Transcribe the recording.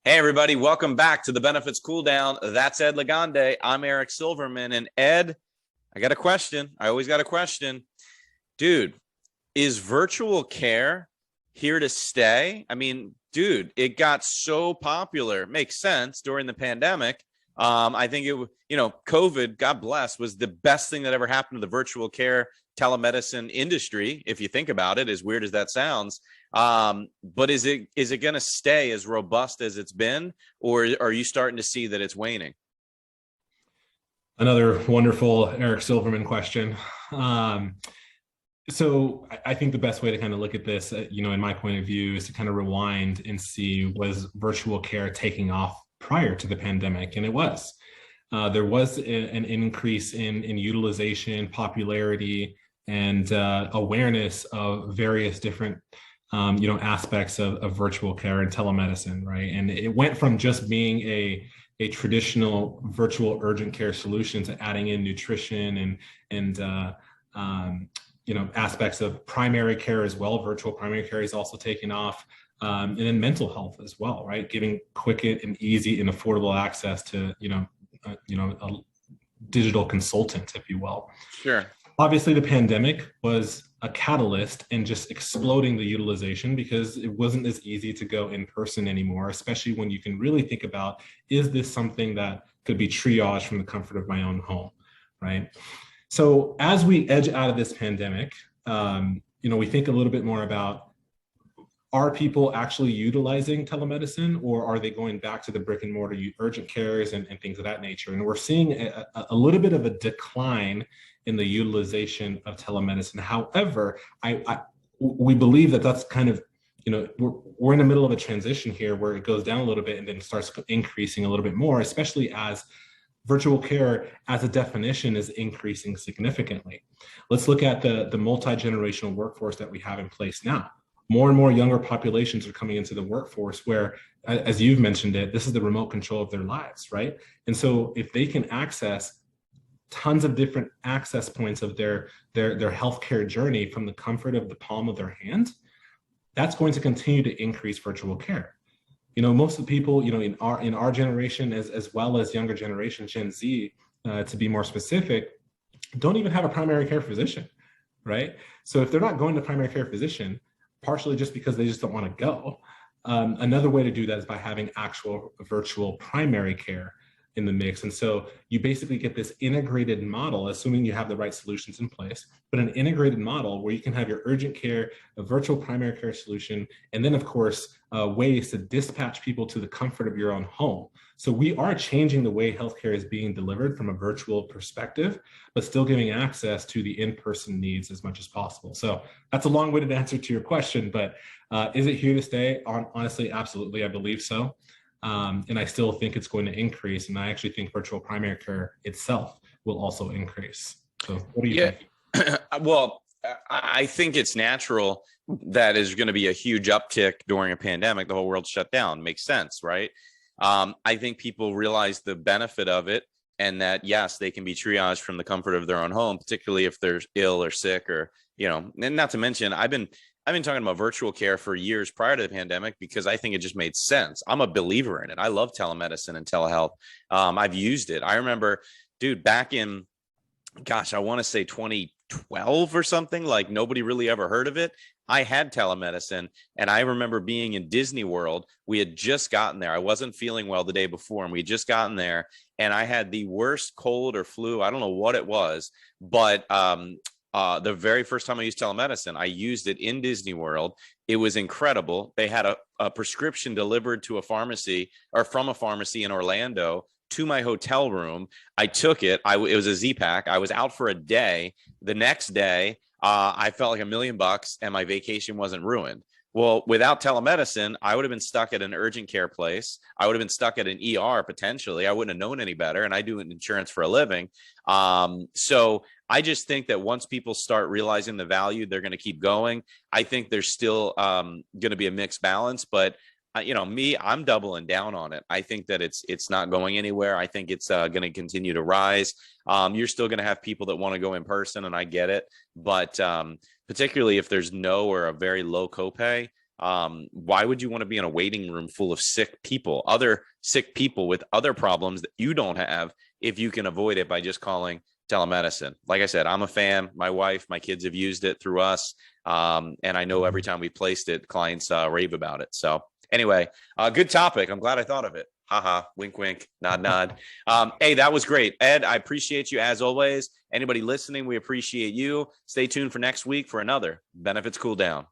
Hey, everybody, welcome back to the Benefits Cooldown. That's Ed Legande. I'm Eric Silverman. And Ed, I got a question. I always got a question. Dude, is virtual care here to stay? I mean, dude, it got so popular. Makes sense during the pandemic. I think COVID, God bless, was the best thing that ever happened to the virtual care telemedicine industry. If you think about it, as weird as that sounds. But is it going to stay as robust as it's been, or are you starting to see that it's waning? Another wonderful Eric Silverman question. So I think the best way to kind of look at this, in my point of view, is to kind of rewind and see, was virtual care taking off prior to the pandemic? And it was. There was an increase in utilization, popularity, and awareness of various different aspects of virtual care and telemedicine, right? And it went from just being a traditional virtual urgent care solution to adding in nutrition and aspects of primary care as well. Virtual primary care is also taking off, and then mental health as well, right? Giving quick and easy and affordable access to a digital consultant, if you will. Sure. Obviously, the pandemic was a catalyst in just exploding the utilization because it wasn't as easy to go in person anymore, especially when you can really think about, is this something that could be triaged from the comfort of my own home, right? So as we edge out of this pandemic, we think a little bit more about, are people actually utilizing telemedicine, or are they going back to the brick and mortar urgent cares and things of that nature? And we're seeing a little bit of a decline in the utilization of telemedicine. However, we believe that that's kind of, we're in the middle of a transition here where it goes down a little bit and then starts increasing a little bit more, especially as virtual care as a definition is increasing significantly. Let's look at the multi-generational workforce that we have in place now. More and more younger populations are coming into the workforce where, as you've mentioned it, this is the remote control of their lives, right? And so if they can access tons of different access points of their healthcare journey from the comfort of the palm of their hand, that's going to continue to increase virtual care. Most of the people, in our generation, as well as younger generation, Gen Z, to be more specific, don't even have a primary care physician, right? So if they're not going to primary care physician, partially just because they just don't want to go, another way to do that is by having actual virtual primary care in the mix. And so you basically get this integrated model, assuming you have the right solutions in place, but an integrated model where you can have your urgent care, a virtual primary care solution, and then of course, ways to dispatch people to the comfort of your own home. So we are changing the way healthcare is being delivered from a virtual perspective, but still giving access to the in-person needs as much as possible. So that's a long-winded answer to your question, but is it here to stay? Honestly, absolutely, I believe so. And I still think it's going to increase. And I actually think virtual primary care itself will also increase. So what do you think? Well, I think it's natural that is going to be a huge uptick during a pandemic. The whole world shut down. Makes sense, right? I think people realize the benefit of it, and that, yes, they can be triaged from the comfort of their own home, particularly if they're ill or sick, or, and not to mention, I've been talking about virtual care for years prior to the pandemic because I think it just made sense. I'm a believer in it. I love telemedicine and telehealth. I've used it. I remember, dude, back in, I want to say 2012 or something, like nobody really ever heard of it. I had telemedicine, and I remember being in Disney World. We had just gotten there. I wasn't feeling well the day before, and we had just gotten there, and I had the worst cold or flu. I don't know what it was, but the very first time I used telemedicine, I used it in Disney World. It was incredible. They had a prescription delivered to a pharmacy, or from a pharmacy in Orlando, to my hotel room. I took it. It was a Z-Pack. I was out for a day. The next day, I felt like $1 million and my vacation wasn't ruined. Well, without telemedicine, I would have been stuck at an urgent care place. I would have been stuck at an ER potentially. I wouldn't have known any better. And I do insurance for a living. So I just think that once people start realizing the value, they're going to keep going. I think there's still going to be a mixed balance, but I'm doubling down on it. I think that it's not going anywhere. I think it's going to continue to rise. You're still going to have people that want to go in person, and I get it. But particularly if there's no or a very low copay, Why would you want to be in a waiting room full of sick people, other sick people with other problems that you don't have, if you can avoid it by just calling telemedicine? Like I said, I'm a fan. My wife, my kids have used it through us. And I know every time we placed it, clients rave about it. So anyway, good topic. I'm glad I thought of it. Haha, wink, wink, nod, nod. Hey, that was great. Ed, I appreciate you as always. Anybody listening, we appreciate you. Stay tuned for next week for another Benefits Cool Down.